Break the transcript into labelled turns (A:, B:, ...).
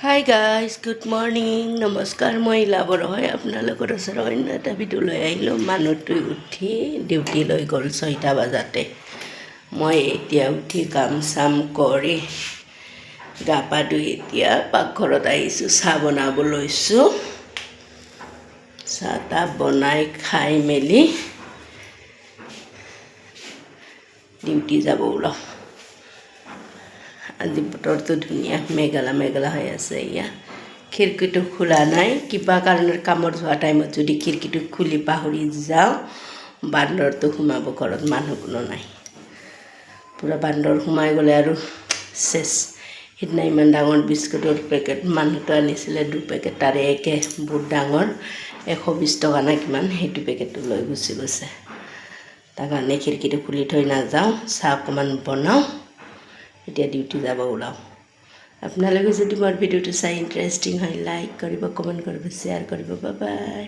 A: hi guys good morning নমস্কাৰ মই ইলাবৰ হয় আপোনালোকৰ ওচৰত অন্য এটা ভিডিঅ' লৈ আহিলোঁ মানুহটোৱে উঠি ডিউটিলৈ গ'ল 6টা বজাতে মই এতিয়া উঠি কাম চাম কৰি গা পা ধুই এতিয়া পাকঘৰত আহিছোঁ চাহ বনাব লৈছোঁ চাহ তাহ বনাই খাই মেলি ডিউটি যাব ওলাওঁ আজি বতৰটো ধুনীয়া মেঘলা হৈ আছে ইয়া খিৰিকীটো খোলা নাই কিবা কাৰণত কামত যোৱা টাইমত যদি খিৰিকীটো খুলি পাহৰি যাওঁ বান্দৰটো সোমাব ঘৰত মানুহ কোনো নাই পুৰা বান্দৰ সোমাই গ'লে আৰু চেছ সিদিনা ইমান ডাঙৰ বিস্কুটৰ পেকেট মানুহটো আনিছিলে 2 পেকেট তাৰে একে বহুত ডাঙৰ 120 টকা না কিমান সেইটো পেকেটটো লৈ গুচি গৈছে তাৰ কাৰণে খিৰিকীটো খুলি থৈ নাযাওঁ চাহ অকণমান বনাওঁ এতিয়া ডিউটি যাব ওলাওঁ আপোনালোকে যদি মোৰ ভিডিঅ'টো চাই ইণ্টাৰেষ্টিং হয় লাইক কৰিব কমেণ্ট কৰিব শ্বেয়াৰ কৰিব বাই বাই